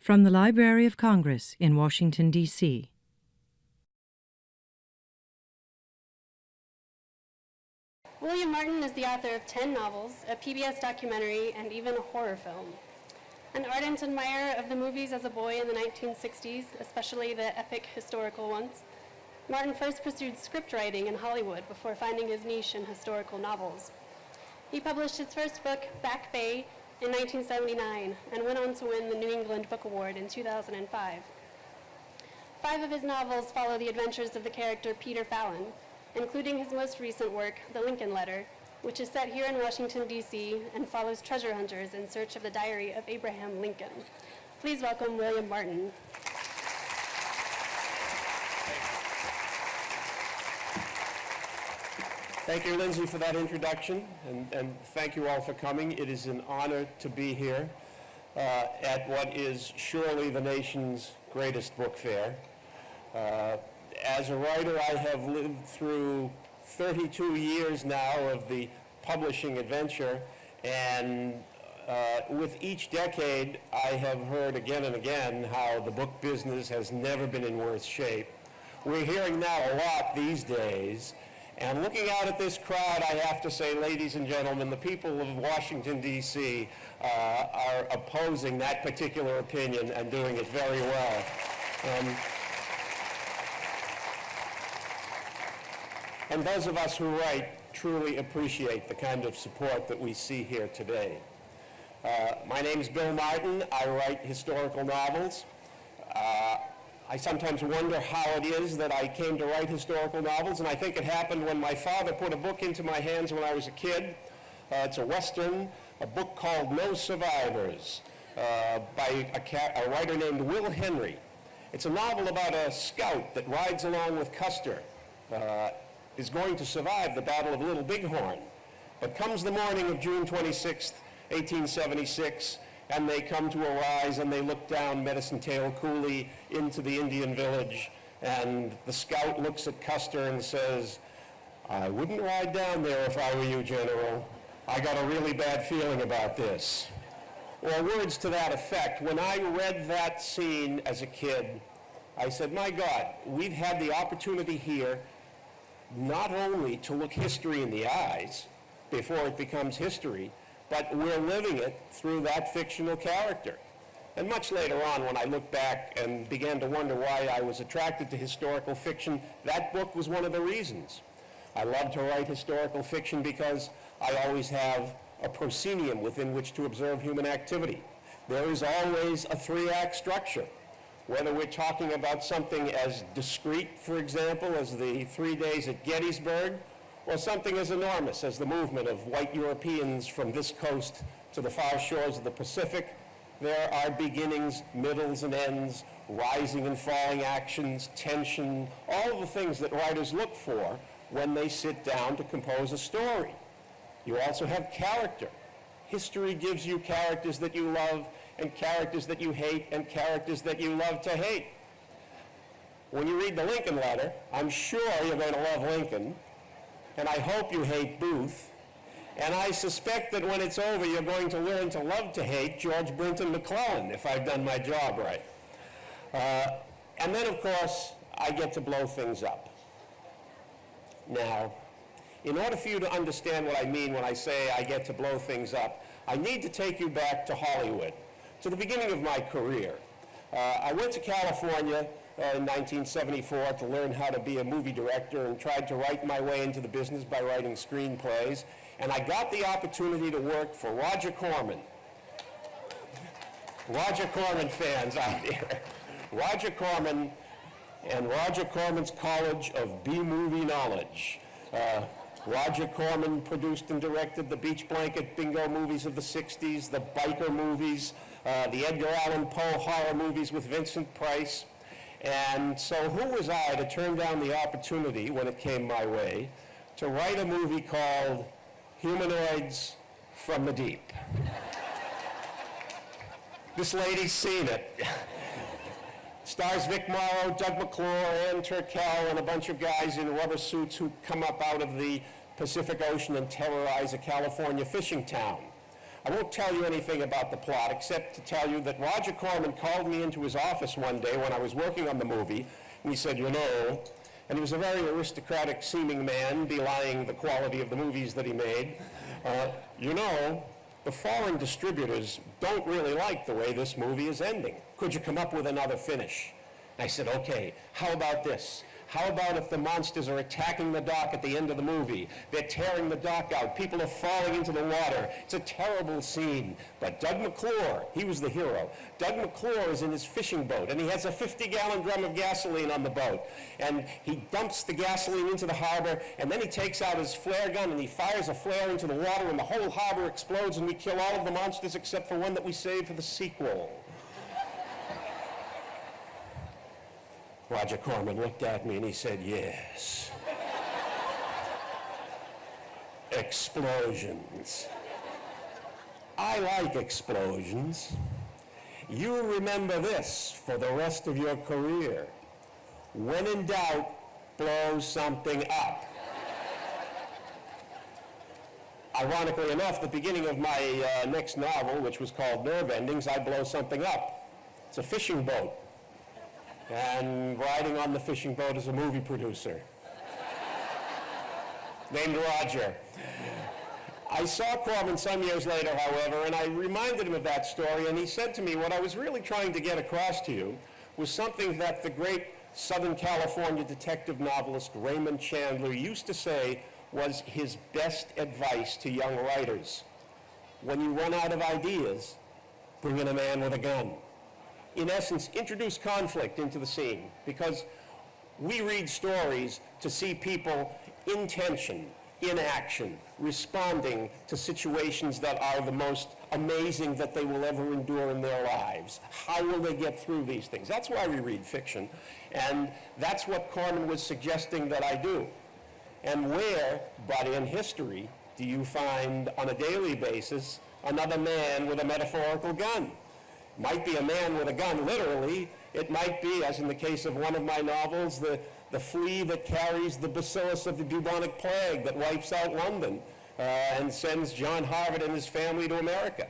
From the Library of Congress in Washington, D.C. William Martin is the author of 10 novels, a PBS documentary, and even a horror film. An ardent admirer of the movies as a boy in the 1960s, especially the epic historical ones, Martin first pursued script writing in Hollywood before finding his niche in historical novels. He published his first book, Back Bay, in 1979, and went on to win the New England Book Award in 2005. 5 of his novels follow the adventures of the character Peter Fallon, including his most recent work, The Lincoln Letter, which is set here in Washington, D.C., and follows treasure hunters in search of the diary of Abraham Lincoln. Please welcome William Martin. Thank you, Lindsay, for that introduction, and thank you all for coming. It is an honor to be here at what is surely the nation's greatest book fair. As a writer, I have lived through 32 years now of the publishing adventure, and with each decade, I have heard again and again how the book business has never been in worse shape. We're hearing now a lot these days, and looking out at this crowd, I have to say, ladies and gentlemen, the people of Washington, D.C. Are opposing that particular opinion and doing it very well. And those of us who write truly appreciate the kind of support that we see here today. My name is Bill Martin. I write historical novels. I sometimes wonder how it is that I came to write historical novels, and I think it happened when my father put a book into my hands when I was a kid. It's a Western, a book called No Survivors, by a writer named Will Henry. It's a novel about a scout that rides along with Custer, is going to survive the Battle of Little Bighorn. But comes the morning of June 26, 1876, and they come to a rise and they look down Medicine Tail Coulee into the Indian village, and the scout looks at Custer and says, "I wouldn't ride down there if I were you, General. I got a really bad feeling about this." Or words to that effect. When I read that scene as a kid, I said, my God, we've had the opportunity here not only to look history in the eyes before it becomes history, but we're living it through that fictional character. And much later on, when I look back and began to wonder why I was attracted to historical fiction, that book was one of the reasons. I love to write historical fiction because I always have a proscenium within which to observe human activity. There is always a 3-act structure. Whether we're talking about something as discrete, for example, as the 3 days at Gettysburg, or something as enormous as the movement of white Europeans from this coast to the far shores of the Pacific, there are beginnings, middles, and ends, rising and falling actions, tension, all of the things that writers look for when they sit down to compose a story. You also have character. History gives you characters that you love, and characters that you hate, and characters that you love to hate. When you read the Lincoln Letter, I'm sure you're going to love Lincoln, and I hope you hate Booth, and I suspect that when it's over, you're going to learn to love to hate George Brinton McClellan, if I've done my job right. And then, of course, I get to blow things up. Now, in order for you to understand what I mean when I say I get to blow things up, I need to take you back to Hollywood, to the beginning of my career. I went to California in 1974 to learn how to be a movie director and tried to write my way into the business by writing screenplays. And I got the opportunity to work for Roger Corman. Roger Corman fans out there. Roger Corman and Roger Corman's College of B-Movie Knowledge. Roger Corman produced and directed the Beach Blanket Bingo movies of the 60s, the biker movies, the Edgar Allan Poe horror movies with Vincent Price. And so who was I to turn down the opportunity when it came my way to write a movie called Humanoids from the Deep? This lady's seen it. Stars Vic Morrow, Doug McClure, Ann Turkel, and a bunch of guys in rubber suits who come up out of the Pacific Ocean and terrorize a California fishing town. I won't tell you anything about the plot except to tell you that Roger Corman called me into his office one day when I was working on the movie, and he said, you know, and he was a very aristocratic seeming man, belying the quality of the movies that he made. You know, the foreign distributors don't really like the way this movie is ending. Could you come up with another finish? And I said, okay, how about this? How about if the monsters are attacking the dock at the end of the movie? They're tearing the dock out. People are falling into the water. It's a terrible scene. But Doug McClure, he was the hero. Doug McClure is in his fishing boat, and he has a 50-gallon drum of gasoline on the boat. And he dumps the gasoline into the harbor, and then he takes out his flare gun, and he fires a flare into the water, and the whole harbor explodes, and we kill all of the monsters except for one that we save for the sequel. Roger Corman looked at me and he said, yes. Explosions. I like explosions. You remember this for the rest of your career. When in doubt, blow something up. Ironically enough, the beginning of my next novel, which was called Nerve Endings, I blow something up. It's a fishing boat. And riding on the fishing boat is a movie producer named Roger. I saw Corman some years later, however, and I reminded him of that story, and he said to me, what I was really trying to get across to you was something that the great Southern California detective novelist Raymond Chandler used to say was his best advice to young writers. When you run out of ideas, bring in a man with a gun. In essence, introduce conflict into the scene, because we read stories to see people in tension, in action, responding to situations that are the most amazing that they will ever endure in their lives. How will they get through these things? That's why we read fiction, and that's what Corman was suggesting that I do. And where, but in history, do you find on a daily basis another man with a metaphorical gun? Might be a man with a gun, literally. It might be, as in the case of one of my novels, the flea that carries the bacillus of the bubonic plague that wipes out London and sends John Harvard and his family to America.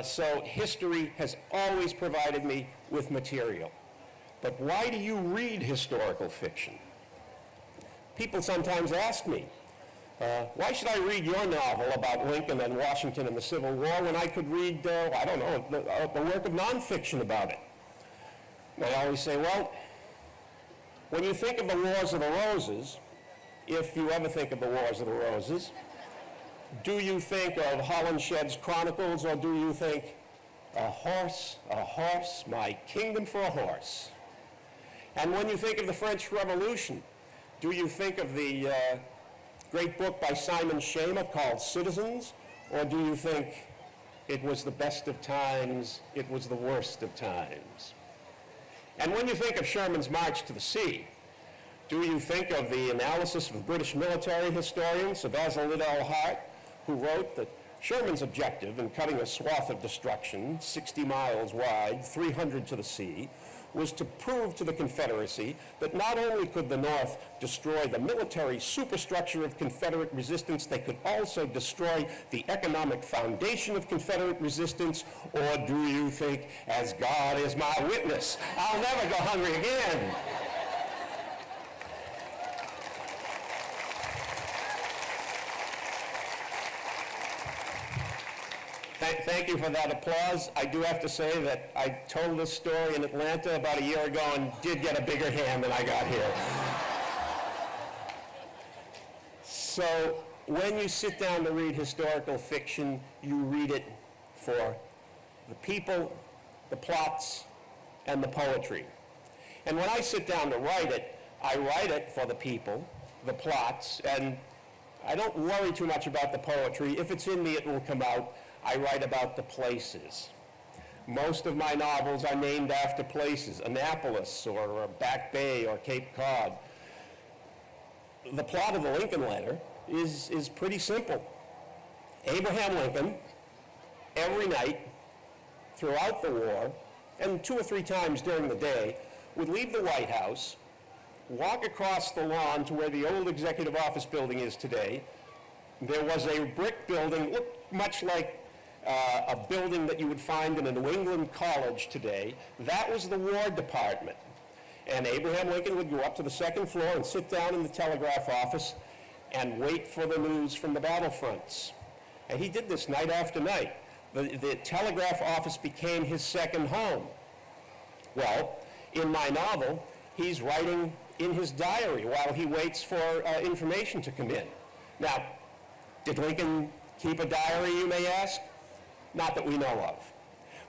So history has always provided me with material. But why do you read historical fiction? People sometimes ask me, why should I read your novel about Lincoln and Washington and the Civil War when I could read, I don't know, the work of nonfiction about it? And I always say, well, when you think of the Wars of the Roses, if you ever think of the Wars of the Roses, do you think of Holinshed's Chronicles, or do you think, a horse, my kingdom for a horse? And when you think of the French Revolution, do you think of the great book by Simon Schama called Citizens, or do you think it was the best of times, it was the worst of times? And when you think of Sherman's March to the Sea, do you think of the analysis of British military historian Sir Basil Liddell Hart, who wrote that Sherman's objective in cutting a swath of destruction, 60 miles wide, 300 to the sea, was to prove to the Confederacy that not only could the North destroy the military superstructure of Confederate resistance, they could also destroy the economic foundation of Confederate resistance? Or do you think, as God is my witness, I'll never go hungry again? Thank you for that applause. I do have to say that I told this story in Atlanta about a year ago and did get a bigger hand than I got here. So when you sit down to read historical fiction, you read it for the people, the plots, and the poetry. And when I sit down to write it for the people, the plots, and I don't worry too much about the poetry. If it's in me, it will come out. I write about the places. Most of my novels are named after places, Annapolis or Back Bay or Cape Cod. The plot of the Lincoln Letter is pretty simple. Abraham Lincoln, every night throughout the war, and 2 or 3 times during the day, would leave the White House, walk across the lawn to where the old executive office building is today. There was a brick building, looked much like a building that you would find in a New England college today. That was the War Department. And Abraham Lincoln would go up to the second floor and sit down in the telegraph office and wait for the news from the battlefronts. And he did this night after night. The telegraph office became his second home. Well, in my novel, he's writing in his diary while he waits for information to come in. Now, did Lincoln keep a diary, you may ask? Not that we know of.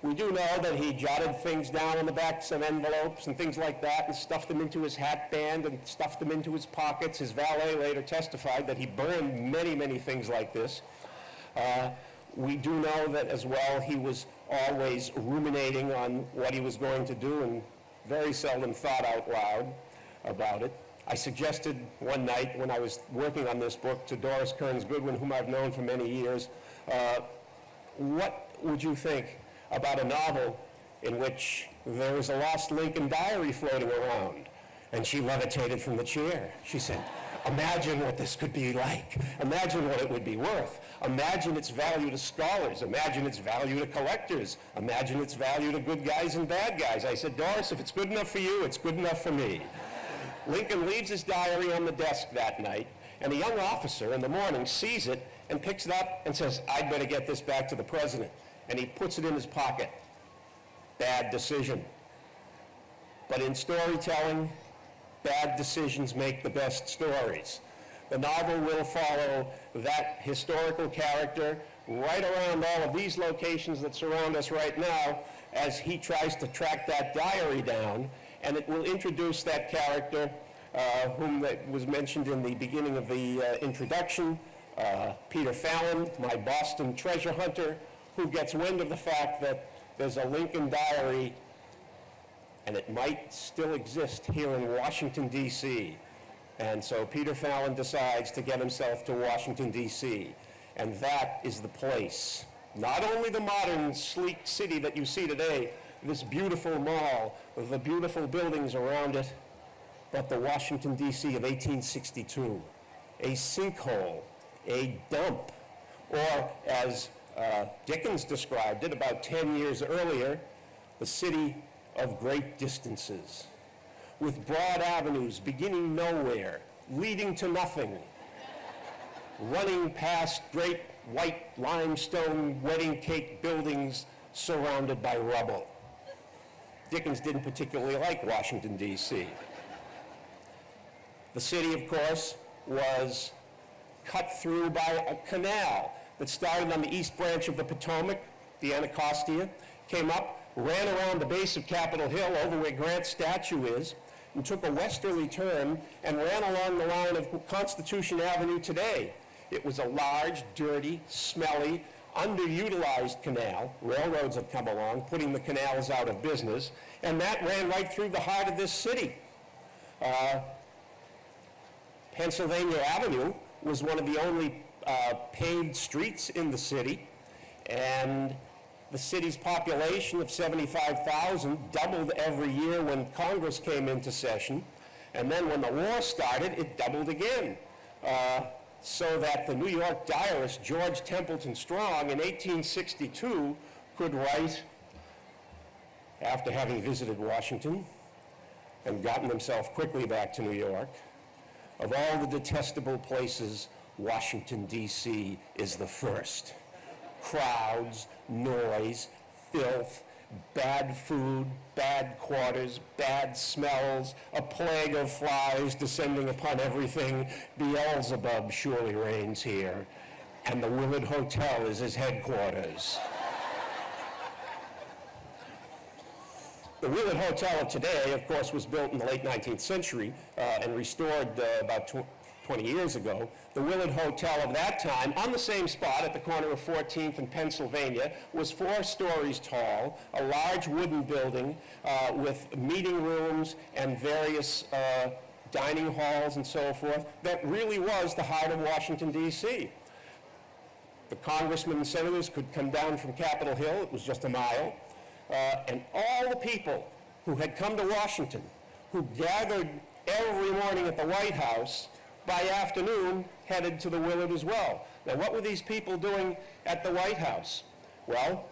We do know that he jotted things down on the backs of envelopes and things like that and stuffed them into his hat band and stuffed them into his pockets. His valet later testified that he burned many, many things like this. We do know that as well he was always ruminating on what he was going to do and very seldom thought out loud about it. I suggested one night when I was working on this book to Doris Kearns Goodwin, whom I've known for many years, what would you think about a novel in which there is a lost Lincoln diary floating around? And she levitated from the chair. She said, imagine what this could be like. Imagine what it would be worth. Imagine its value to scholars. Imagine its value to collectors. Imagine its value to good guys and bad guys. I said, Doris, if it's good enough for you, it's good enough for me. Lincoln leaves his diary on the desk that night, and a young officer in the morning sees it and picks it up and says, I'd better get this back to the president. And he puts it in his pocket. Bad decision. But in storytelling, bad decisions make the best stories. The novel will follow that historical character right around all of these locations that surround us right now as he tries to track that diary down, and it will introduce that character whom that was mentioned in the beginning of the introduction, Peter Fallon, my Boston treasure hunter, who gets wind of the fact that there's a Lincoln diary and it might still exist here in Washington, D.C. And so Peter Fallon decides to get himself to Washington, D.C. And that is the place. Not only the modern, sleek city that you see today, this beautiful mall, the beautiful buildings around it, but the Washington, D.C. of 1862. A sinkhole, a dump, or as Dickens described it about 10 years earlier, the city of great distances, with broad avenues beginning nowhere, leading to nothing, running past great white limestone wedding cake buildings surrounded by rubble. Dickens didn't particularly like Washington, D.C. The city, of course, was cut through by a canal that started on the east branch of the Potomac, the Anacostia, came up, ran around the base of Capitol Hill over where Grant's statue is, and took a westerly turn and ran along the line of Constitution Avenue today. It was a large, dirty, smelly, underutilized canal. Railroads had come along, putting the canals out of business, and that ran right through the heart of this city. Pennsylvania Avenue was one of the only paved streets in the city, and the city's population of 75,000 doubled every year when Congress came into session, and then when the war started, it doubled again. So that the New York diarist George Templeton Strong in 1862 could write, after having visited Washington and gotten himself quickly back to New York, of all the detestable places, Washington, D.C. is the first. Crowds, noise, filth, bad food, bad quarters, bad smells, a plague of flies descending upon everything. Beelzebub surely reigns here, and the Willard Hotel is his headquarters. The Willard Hotel of today, of course, was built in the late 19th century and restored about 20 years ago. The Willard Hotel of that time, on the same spot at the corner of 14th and Pennsylvania, was 4 stories tall, a large wooden building with meeting rooms and various dining halls and so forth. That really was the heart of Washington, D.C. The congressmen and senators could come down from Capitol Hill, it was just a mile, and all the people who had come to Washington, who gathered every morning at the White House, by afternoon headed to the Willard as well. Now, what were these people doing at the White House? Well,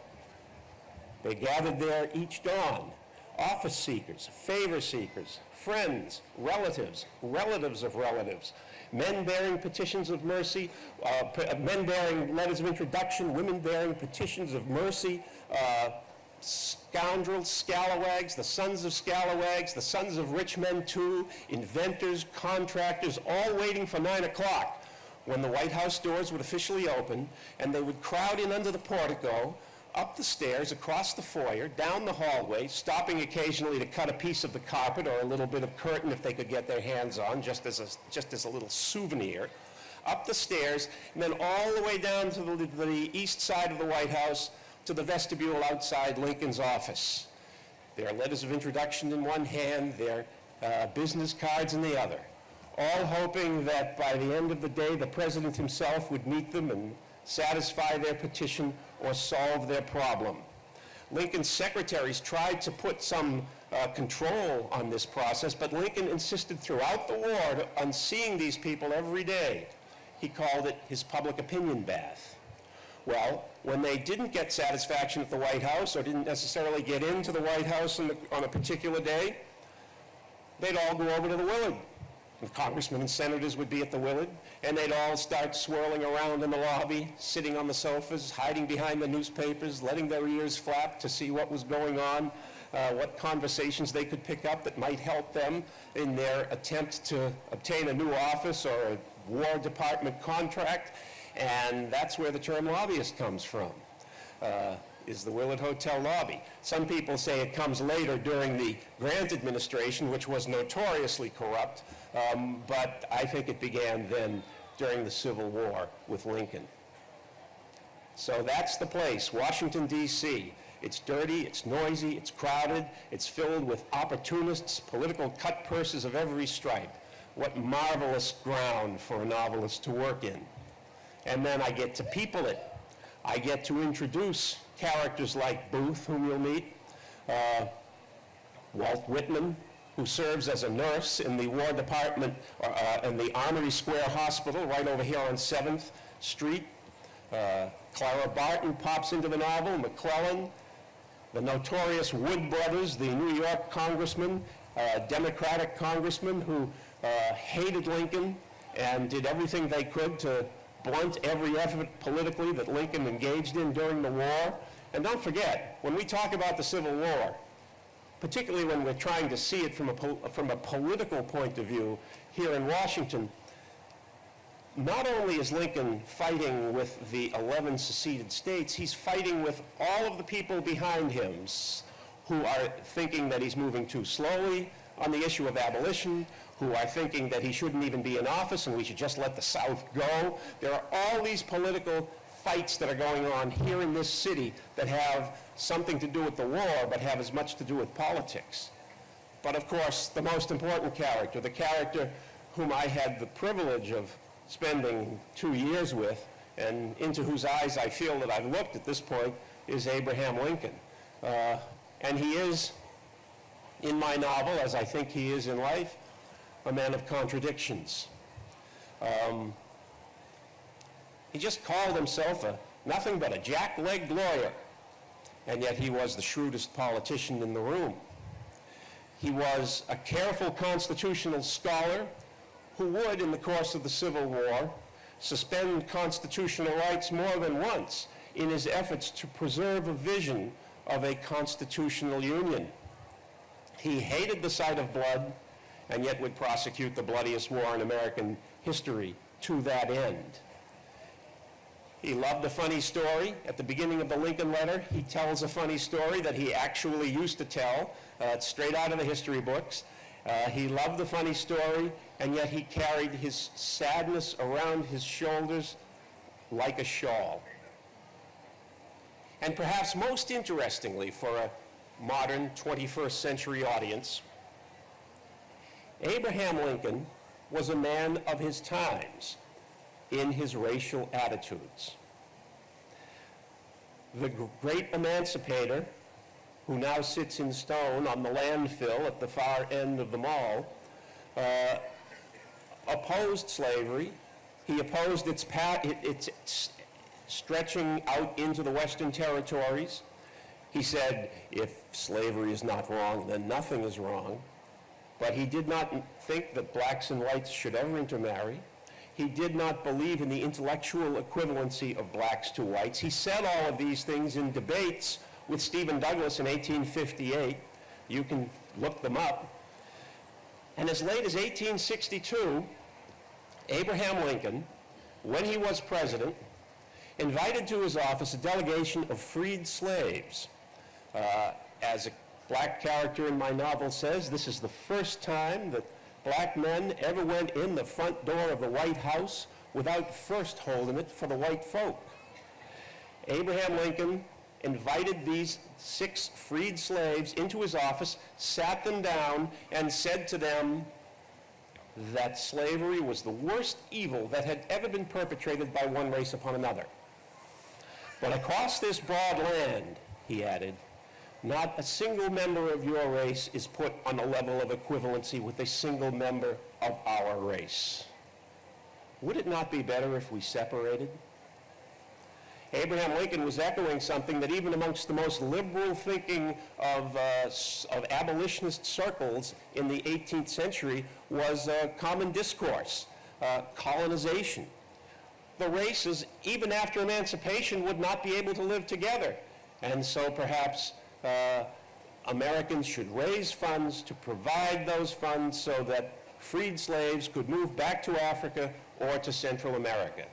they gathered there each dawn, office seekers, favor seekers, friends, relatives, relatives of relatives, men bearing petitions of mercy, men bearing letters of introduction, women bearing petitions of mercy, scoundrels, scalawags, the sons of scalawags, the sons of rich men too, inventors, contractors, all waiting for 9 o'clock when the White House doors would officially open, and they would crowd in under the portico, up the stairs, across the foyer, down the hallway, stopping occasionally to cut a piece of the carpet or a little bit of curtain if they could get their hands on, just as a little souvenir, up the stairs, and then all the way down to the east side of the White House to the vestibule outside Lincoln's office. Their letters of introduction in one hand, their business cards in the other, all hoping that by the end of the day the president himself would meet them and satisfy their petition or solve their problem. Lincoln's secretaries tried to put some control on this process, but Lincoln insisted throughout the war on seeing these people every day. He called it his public opinion bath. Well, when they didn't get satisfaction at the White House or didn't necessarily get into the White House on a particular day, they'd all go over to the Willard. And congressmen and senators would be at the Willard, and they'd all start swirling around in the lobby, sitting on the sofas, hiding behind the newspapers, letting their ears flap to see what was going on, what conversations they could pick up that might help them in their attempt to obtain a new office or a War Department contract. And that's where the term lobbyist comes from, is the Willard Hotel lobby. Some people say it comes later during the Grant administration, which was notoriously corrupt, but I think it began then during the Civil War with Lincoln. So that's the place, Washington, D.C. It's dirty, it's noisy, it's crowded, it's filled with opportunists, political cut purses of every stripe. What marvelous ground for a novelist to work in. And then I get to people it. I get to introduce characters like Booth, whom you'll meet, Walt Whitman, who serves as a nurse in the War Department, in the Armory Square Hospital right over here on 7th Street. Clara Barton pops into the novel, McClellan, the notorious Wood brothers, the New York congressman, Democratic congressman who hated Lincoln and did everything they could to blunt every effort politically that Lincoln engaged in during the war. And don't forget, when we talk about the Civil War, particularly when we're trying to see it from a political point of view here in Washington, not only is Lincoln fighting with the 11 seceded states, he's fighting with all of the people behind him who are thinking that he's moving too slowly on the issue of abolition, who are thinking that he shouldn't even be in office and we should just let the South go. There are all these political fights that are going on here in this city that have something to do with the war, but have as much to do with politics. But of course, the most important character, the character whom I had the privilege of spending 2 years with, and into whose eyes I feel that I've looked at this point, is Abraham Lincoln. And he is, in my novel, as I think he is in life, a man of contradictions. He just called himself nothing but a jack-legged lawyer, and yet he was the shrewdest politician in the room. He was a careful constitutional scholar who would, in the course of the Civil War, suspend constitutional rights more than once in his efforts to preserve a vision of a constitutional union. He hated the sight of blood, and yet would prosecute the bloodiest war in American history to that end. He loved a funny story. At the beginning of the Lincoln letter, he tells a funny story that he actually used to tell. It's straight out of the history books. He loved the funny story, and yet he carried his sadness around his shoulders like a shawl. And perhaps most interestingly for a modern 21st century audience, Abraham Lincoln was a man of his times in his racial attitudes. The great emancipator, who now sits in stone on the landfill at the far end of the mall, opposed slavery. He opposed its stretching out into the Western territories. He said, if slavery is not wrong, then nothing is wrong. But he did not think that blacks and whites should ever intermarry. He did not believe in the intellectual equivalency of blacks to whites. He said all of these things in debates with Stephen Douglas in 1858. You can look them up. And as late as 1862, Abraham Lincoln, when he was president, invited to his office a delegation of freed slaves. As a black character in my novel says, this is the first time that black men ever went in the front door of the White House without first holding it for the white folk. Abraham Lincoln invited these 6 freed slaves into his office, sat them down, and said to them that slavery was the worst evil that had ever been perpetrated by one race upon another. But across this broad land, he added, not a single member of your race is put on a level of equivalency with a single member of our race. Would it not be better if we separated? Abraham Lincoln was echoing something that even amongst the most liberal thinking of abolitionist circles in the 18th century was common discourse, colonization. The races, even after emancipation, would not be able to live together. And so perhaps Americans should raise funds to provide those funds so that freed slaves could move back to Africa or to Central America.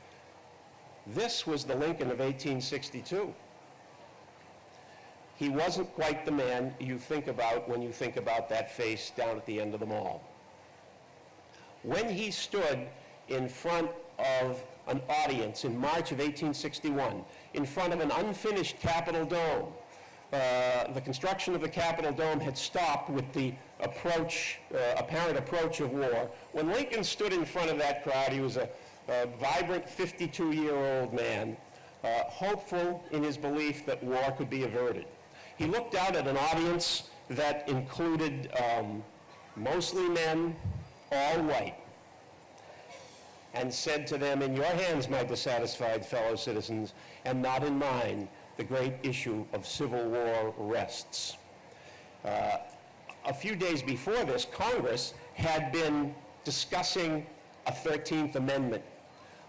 This was the Lincoln of 1862. He wasn't quite the man you think about when you think about that face down at the end of the mall. When he stood in front of an audience in March of 1861, in front of an unfinished Capitol dome, the construction of the Capitol dome had stopped with the apparent approach of war. When Lincoln stood in front of that crowd, he was a vibrant 52-year-old man, hopeful in his belief that war could be averted. He looked out at an audience that included mostly men, all white, and said to them, in your hands, my dissatisfied fellow citizens, and not in mine, the great issue of Civil War rests. A few days before this, Congress had been discussing a 13th Amendment.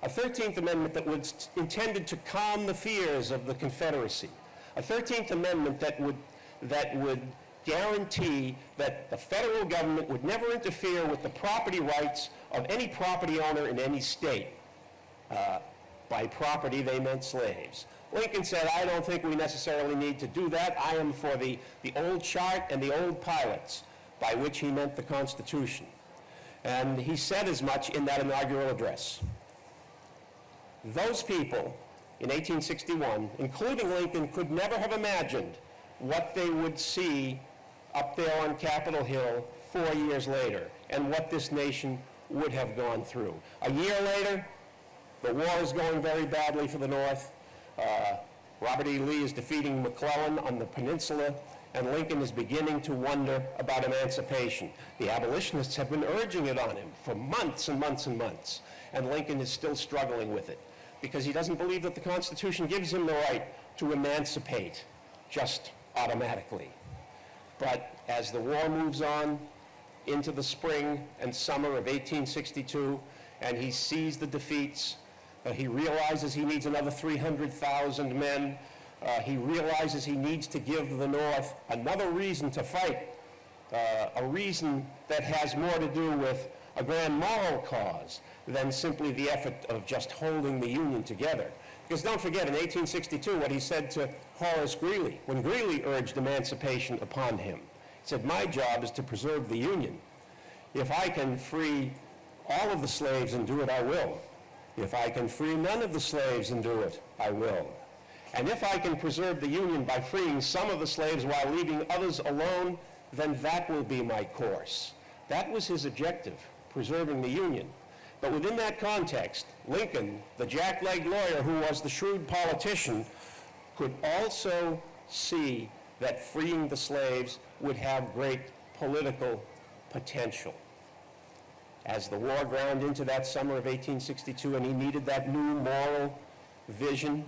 A 13th Amendment that was intended to calm the fears of the Confederacy. A 13th Amendment that would guarantee that the federal government would never interfere with the property rights of any property owner in any state. By property, they meant slaves. Lincoln said, I don't think we necessarily need to do that. I am for the old chart and the old pilots, by which he meant the Constitution. And he said as much in that inaugural address. Those people in 1861, including Lincoln, could never have imagined what they would see up there on Capitol Hill 4 years later and what this nation would have gone through. A year later, the war is going very badly for the North. Robert E. Lee is defeating McClellan on the peninsula, and Lincoln is beginning to wonder about emancipation. The abolitionists have been urging it on him for months and months and months, and Lincoln is still struggling with it because he doesn't believe that the Constitution gives him the right to emancipate just automatically. But as the war moves on into the spring and summer of 1862, and he sees the defeats, he realizes he needs another 300,000 men. He realizes he needs to give the North another reason to fight, a reason that has more to do with a grand moral cause than simply the effort of just holding the Union together. Because don't forget, in 1862, what he said to Horace Greeley, when Greeley urged emancipation upon him, he said, my job is to preserve the Union. If I can free all of the slaves and do it, I will. If I can free none of the slaves and do it, I will. And if I can preserve the Union by freeing some of the slaves while leaving others alone, then that will be my course. That was his objective, preserving the Union. But within that context, Lincoln, the jack-legged lawyer who was the shrewd politician, could also see that freeing the slaves would have great political potential. As the war ground into that summer of 1862 and he needed that new moral vision,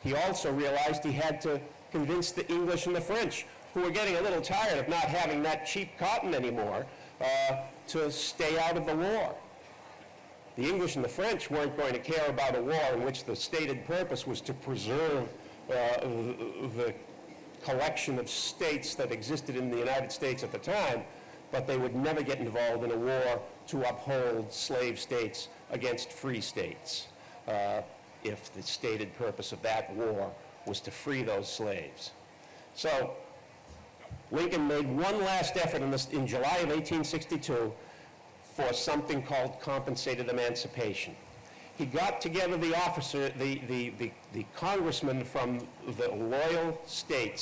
He also realized he had to convince the English and the French, who were getting a little tired of not having that cheap cotton anymore, to stay out of the war. The English and the French weren't going to care about a war in which the stated purpose was to preserve the collection of states that existed in the United States at the time, but they would never get involved in a war to uphold slave states against free states, if the stated purpose of that war was to free those slaves. So Lincoln made one last effort in July of 1862 for something called compensated emancipation. He got together the congressmen from the loyal slave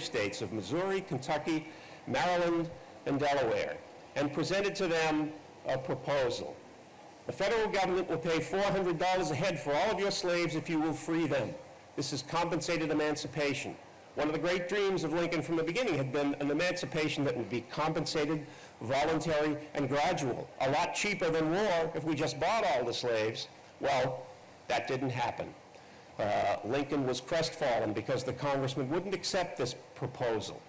states of Missouri, Kentucky, Maryland, and Delaware, and presented to them a proposal. The federal government will pay $400 a head for all of your slaves if you will free them. This is compensated emancipation. One of the great dreams of Lincoln from the beginning had been an emancipation that would be compensated, voluntary, and gradual. A lot cheaper than war if we just bought all the slaves. Well, that didn't happen. Lincoln was crestfallen because the congressman wouldn't accept this proposal.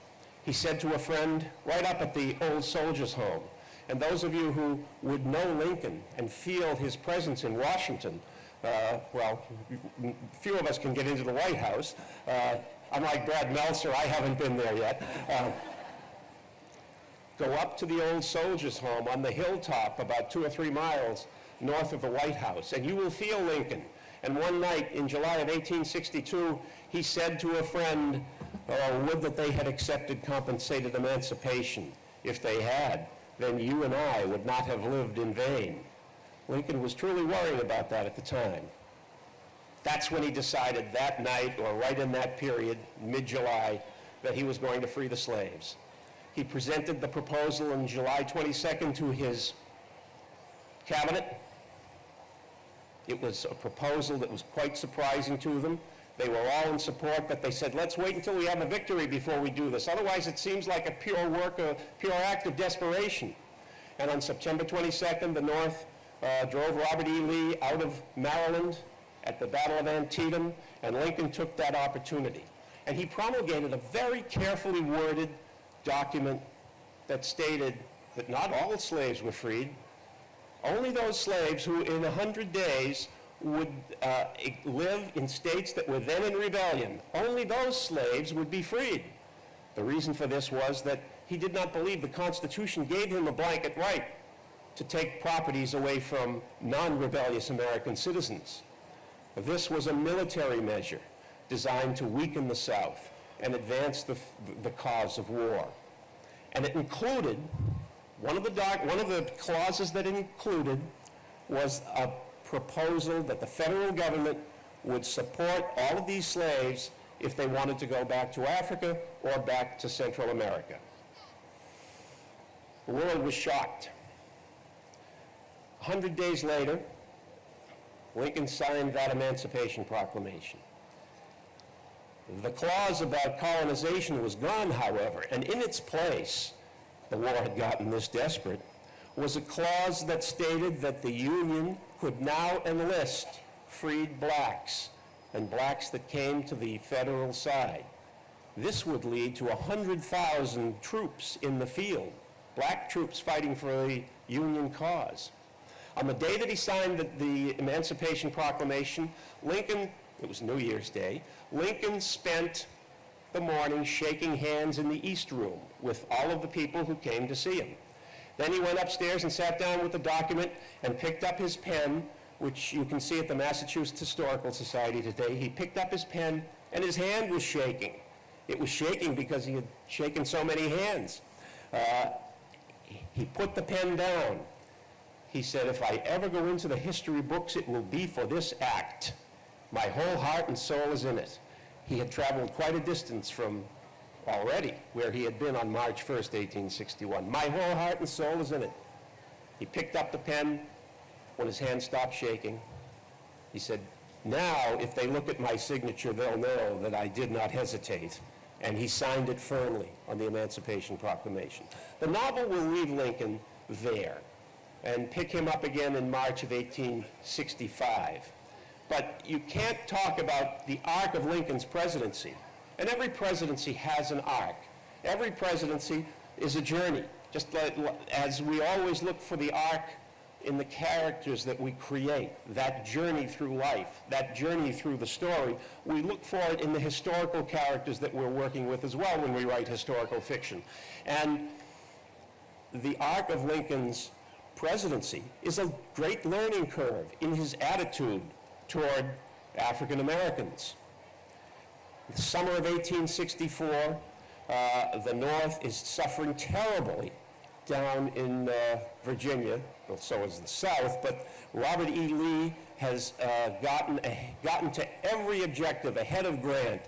He said to a friend right up at the Old Soldiers' Home, and those of you who would know Lincoln and feel his presence in Washington, well, few of us can get into the White House. Unlike Brad Meltzer, I haven't been there yet. Go up to the Old Soldiers' Home on the hilltop about 2 or 3 miles north of the White House, and you will feel Lincoln. And one night in July of 1862, he said to a friend, would that they had accepted compensated emancipation. If they had, then you and I would not have lived in vain. Lincoln was truly worrying about that at the time. That's when he decided that night, or right in that period, mid-July, that he was going to free the slaves. He presented the proposal on July 22nd to his cabinet. It was a proposal that was quite surprising to them. They were all in support, but they said, let's wait until we have a victory before we do this. Otherwise, it seems like a pure act of desperation. And on September 22nd, the North drove Robert E. Lee out of Maryland at the Battle of Antietam, and Lincoln took that opportunity. And he promulgated a very carefully worded document that stated that not all slaves were freed, only those slaves who in 100 days would live in states that were then in rebellion. Only those slaves would be freed. The reason for this was that he did not believe the Constitution gave him a blanket right to take properties away from non-rebellious American citizens. This was a military measure designed to weaken the South and advance the cause of war. And it included, one of the clauses that it included was a proposal that the federal government would support all of these slaves if they wanted to go back to Africa or back to Central America. The world was shocked. 100 days later, Lincoln signed that Emancipation Proclamation. The clause about colonization was gone, however, and in its place, the war had gotten this desperate, was a clause that stated that the Union could now enlist freed blacks and blacks that came to the federal side. This would lead to 100,000 troops in the field, black troops fighting for the Union cause. On the day that he signed the Emancipation Proclamation, Lincoln, it was New Year's Day, Lincoln spent the morning shaking hands in the East Room with all of the people who came to see him. Then he went upstairs and sat down with the document and picked up his pen, which you can see at the Massachusetts Historical Society today. He picked up his pen and his hand was shaking. It was shaking because he had shaken so many hands. He put the pen down. He said, if I ever go into the history books, it will be for this act. My whole heart and soul is in it. He had traveled quite a distance from already where he had been on March 1st, 1861. My whole heart and soul is in it. He picked up the pen when his hand stopped shaking. He said, now, if they look at my signature, they'll know that I did not hesitate. And he signed it firmly on the Emancipation Proclamation. The novel will leave Lincoln there and pick him up again in March of 1865. But you can't talk about the arc of Lincoln's presidency. And every presidency has an arc. Every presidency is a journey. Just like, as we always look for the arc in the characters that we create, that journey through life, that journey through the story, we look for it in the historical characters that we're working with as well when we write historical fiction. And the arc of Lincoln's presidency is a great learning curve in his attitude toward African Americans. The summer of 1864, the North is suffering terribly down in Virginia. Well, so is the South, but Robert E. Lee has gotten to every objective ahead of Grant.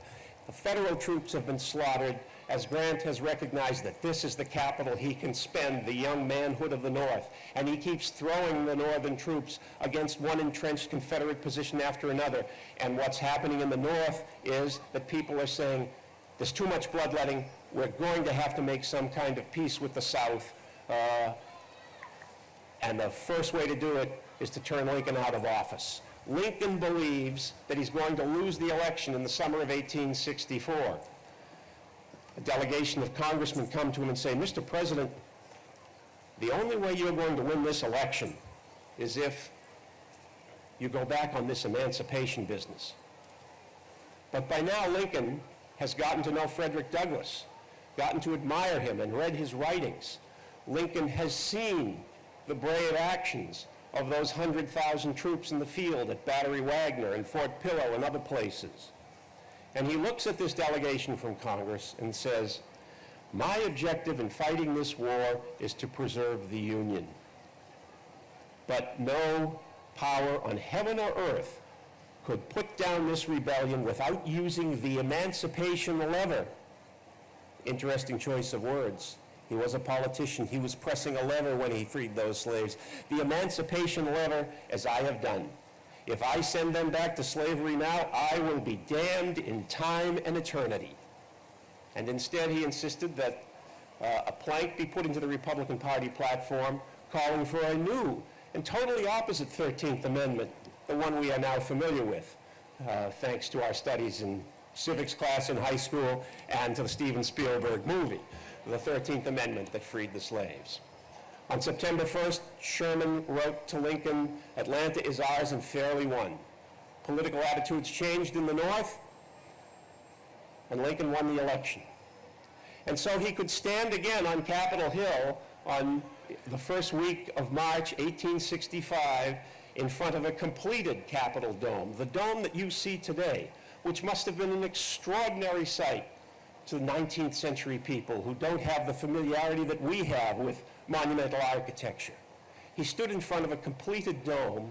The federal troops have been slaughtered as Grant has recognized that this is the capital he can spend the young manhood of the North. And he keeps throwing the Northern troops against one entrenched Confederate position after another. And what's happening in the North is that people are saying, there's too much bloodletting, we're going to have to make some kind of peace with the South. And the first way to do it is to turn Lincoln out of office. Lincoln believes that he's going to lose the election in the summer of 1864. A delegation of congressmen come to him and say, Mr. President, the only way you're going to win this election is if you go back on this emancipation business. But by now, Lincoln has gotten to know Frederick Douglass, gotten to admire him and read his writings. Lincoln has seen the brave actions of those 100,000 troops in the field at Battery Wagner and Fort Pillow and other places. And he looks at this delegation from Congress and says, my objective in fighting this war is to preserve the Union. But no power on heaven or earth could put down this rebellion without using the emancipation lever. Interesting choice of words. He was a politician. He was pressing a lever when he freed those slaves. The emancipation lever, as I have done. If I send them back to slavery now, I will be damned in time and eternity. And instead, he insisted that a plank be put into the Republican Party platform calling for a new and totally opposite 13th Amendment, the one we are now familiar with, thanks to our studies in civics class in high school and to the Steven Spielberg movie, the 13th Amendment that freed the slaves. On September 1st, Sherman wrote to Lincoln, Atlanta is ours and fairly won. Political attitudes changed in the North, and Lincoln won the election. And so he could stand again on Capitol Hill on the first week of March 1865 in front of a completed Capitol dome, the dome that you see today, which must have been an extraordinary sight to the 19th century people who don't have the familiarity that we have with monumental architecture. He stood in front of a completed dome,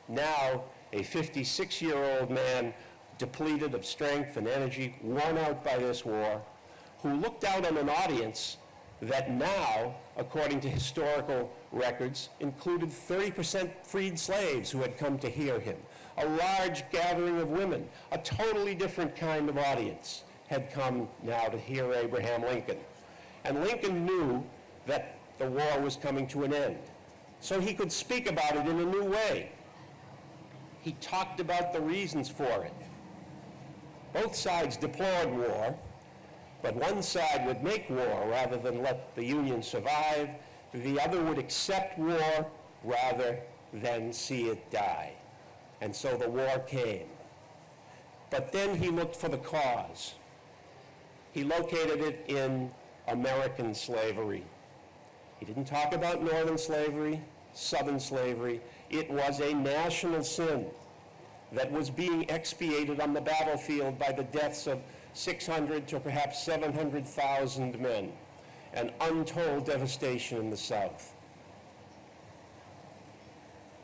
now a 56-year-old man depleted of strength and energy, worn out by this war, who looked out on an audience that now, according to historical records, included 30% freed slaves who had come to hear him. A large gathering of women, a totally different kind of audience, had come now to hear Abraham Lincoln. And Lincoln knew that the war was coming to an end. So he could speak about it in a new way. He talked about the reasons for it. Both sides deplored war, but one side would make war rather than let the Union survive. The other would accept war rather than see it die. And so the war came. But then he looked for the cause. He located it in American slavery. He didn't talk about Northern slavery, Southern slavery. It was a national sin that was being expiated on the battlefield by the deaths of 600 to perhaps 700,000 men, and untold devastation in the South.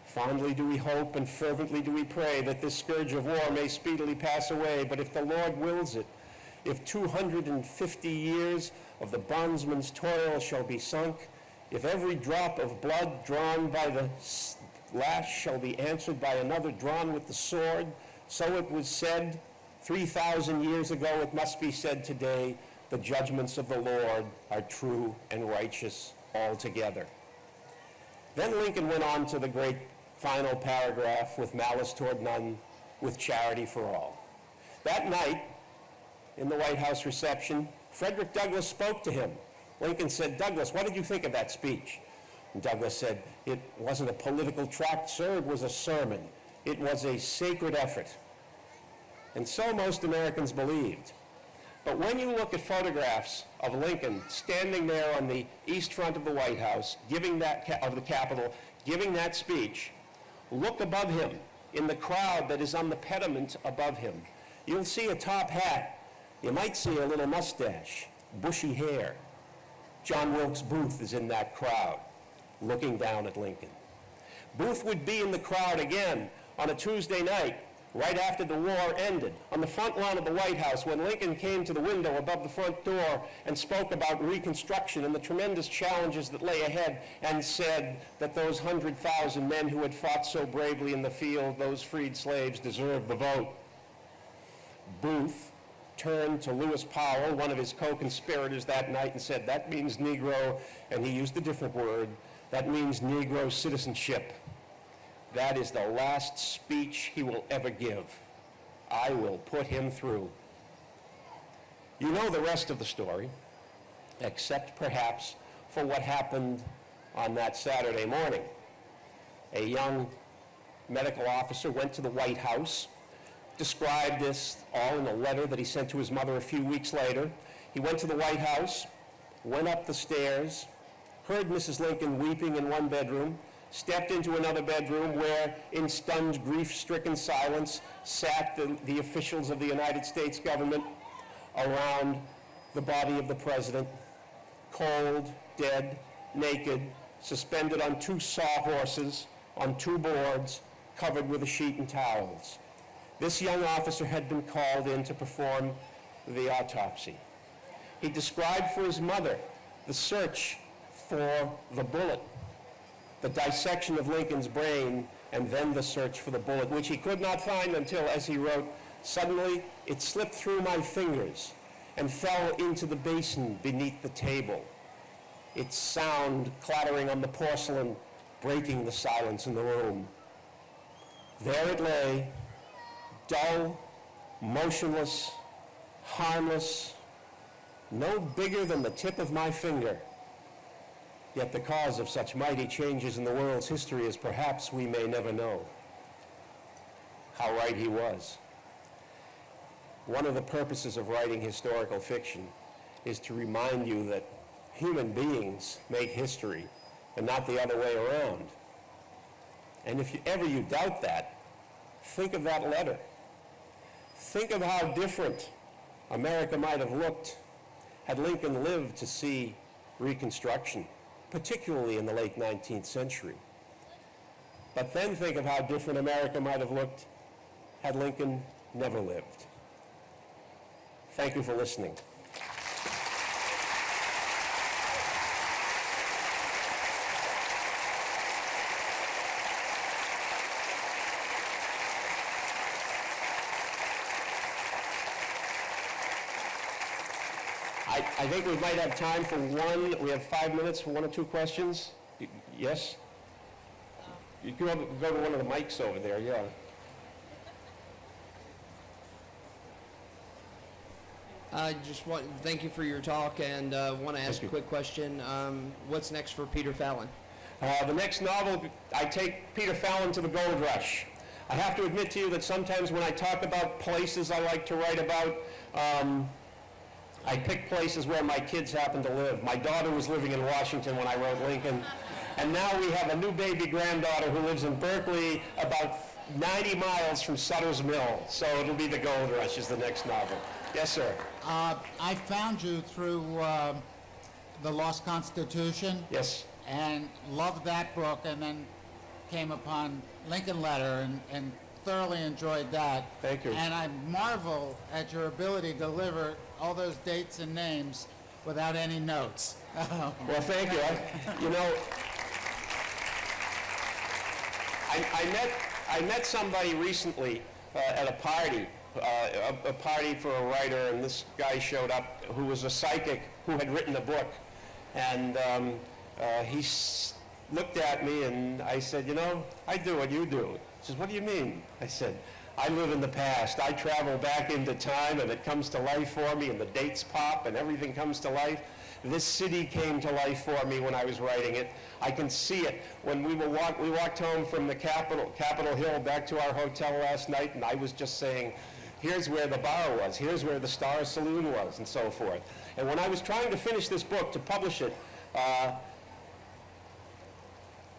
Fondly do we hope and fervently do we pray that this scourge of war may speedily pass away, but if the Lord wills it, if 250 years of the bondsman's toil shall be sunk, if every drop of blood drawn by the lash shall be answered by another drawn with the sword, so it was said 3,000 years ago, it must be said today, the judgments of the Lord are true and righteous altogether. Then Lincoln went on to the great final paragraph, with malice toward none, with Charity for All. That night, in the White House reception, Frederick Douglass spoke to him. Lincoln said, "Douglas, what did you think of that speech?" And Douglas said, "It wasn't a political tract, sir, it was a sermon. It was a sacred effort." And so most Americans believed. But when you look at photographs of Lincoln standing there on the east front of the White House, of the Capitol, giving that speech, look above him in the crowd that is on the pediment above him. You'll see a top hat. You might see a little mustache, bushy hair. John Wilkes Booth is in that crowd, looking down at Lincoln. Booth would be in the crowd again on a Tuesday night, right after the war ended, on the front lawn of the White House, when Lincoln came to the window above the front door and spoke about Reconstruction and the tremendous challenges that lay ahead, and said that those 100,000 men who had fought so bravely in the field, those freed slaves, deserved the vote. Booth turned to Lewis Powell, one of his co-conspirators that night, and said, "That means Negro," and he used a different word, "that means Negro citizenship. That is the last speech he will ever give. I will put him through." You know the rest of the story, except perhaps for what happened on that Saturday morning. A young medical officer went to the White House, described this all in a letter that he sent to his mother a few weeks later. He went to the White House, went up the stairs, heard Mrs. Lincoln weeping in one bedroom, stepped into another bedroom where, in stunned, grief-stricken silence, sat the officials of the United States government around the body of the president, cold, dead, naked, suspended on two sawhorses, on two boards, covered with a sheet and towels. This young officer had been called in to perform the autopsy. He described for his mother the search for the bullet, the dissection of Lincoln's brain, and then the search for the bullet, which he could not find until, as he wrote, "Suddenly it slipped through my fingers and fell into the basin beneath the table, its sound clattering on the porcelain, breaking the silence in the room. There it lay, dull, motionless, harmless, no bigger than the tip of my finger. Yet the cause of such mighty changes in the world's history is perhaps we may never know." How right he was. One of the purposes of writing historical fiction is to remind you that human beings make history and not the other way around. And if ever you doubt that, think of that letter. Think of how different America might have looked had Lincoln lived to see Reconstruction, particularly in the late 19th century. But then think of how different America might have looked had Lincoln never lived. Thank you for listening. I think we might have time for one. We have 5 minutes for one or two questions. Yes? You can go to one of the mics over there, yeah. I just want thank you for your talk, and want to ask a quick question. What's next for Peter Fallon? The next novel, I take Peter Fallon to the gold rush. I have to admit to you that sometimes when I talk about places I like to write about, I pick places where my kids happen to live. My daughter was living in Washington when I wrote Lincoln, and now we have a new baby granddaughter who lives in Berkeley, about 90 miles from Sutter's Mill. So it'll be The Gold Rush is the next novel. Yes, sir. I found you through The Lost Constitution. Yes. And loved that book, and then came upon Lincoln Letter and thoroughly enjoyed that. Thank you. And I marvel at your ability to deliver all those dates and names without any notes. Well, thank you. I met somebody recently at a party, a party for a writer, and this guy showed up who was a psychic who had written a book. And he looked at me, and I said, I do what you do. He says, what do you mean? I said, I live in the past. I travel back into time and it comes to life for me and the dates pop and everything comes to life. This city came to life for me when I was writing it. I can see it. When we walked home from the Capitol Hill back to our hotel last night, and I was just saying, here's where the bar was, here's where the Star Saloon was, and so forth. And when I was trying to finish this book, to publish it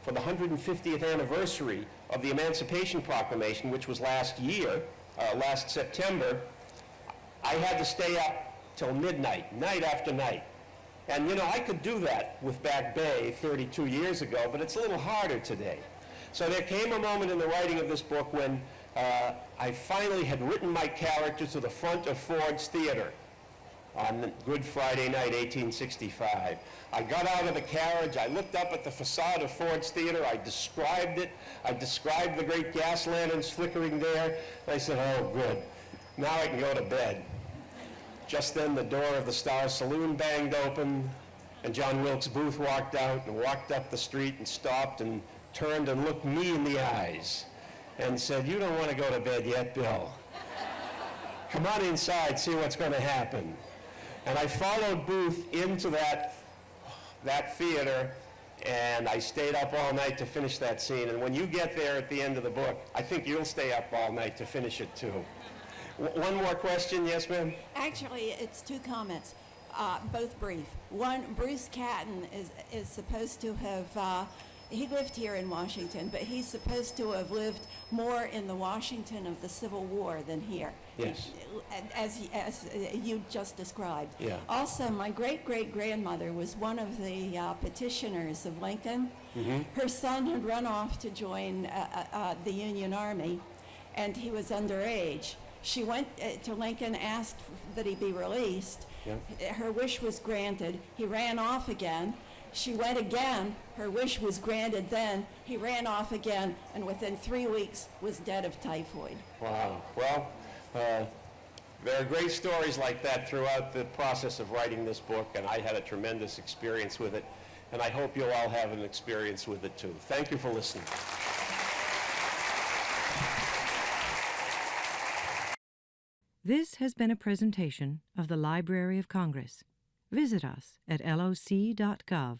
for the 150th anniversary of the Emancipation Proclamation, which was last year, last September, I had to stay up till midnight, night after night. And you know, I could do that with Back Bay 32 years ago, but it's a little harder today. So there came a moment in the writing of this book when I finally had written my character to the front of Ford's Theater on Good Friday night, 1865. I got out of the carriage, I looked up at the facade of Ford's Theater, I described it, I described the great gas lanterns flickering there, and I said, oh good, now I can go to bed. Just then the door of the Star Saloon banged open, and John Wilkes Booth walked out and walked up the street and stopped and turned and looked me in the eyes and said, you don't want to go to bed yet, Bill. Come on inside, see what's going to happen. And I followed Booth into that theater, and I stayed up all night to finish that scene. And when you get there at the end of the book, I think you'll stay up all night to finish it too. One more question, yes, ma'am? Actually, it's two comments, both brief. One, Bruce Catton is supposed to have, he lived here in Washington, but he's supposed to have lived more in the Washington of the Civil War than here. Yes. As you just described. Yeah. Also, my great-great-grandmother was one of the petitioners of Lincoln. Mm-hmm. Her son had run off to join the Union Army, and he was underage. She went to Lincoln, asked that he be released. Yeah. Her wish was granted. He ran off again. She went again. Her wish was granted then. He ran off again, and within 3 weeks was dead of typhoid. Wow. Well, there are great stories like that throughout the process of writing this book, and I had a tremendous experience with it, and I hope you'll all have an experience with it too. Thank you for listening. This has been a presentation of the Library of Congress. Visit us at loc.gov.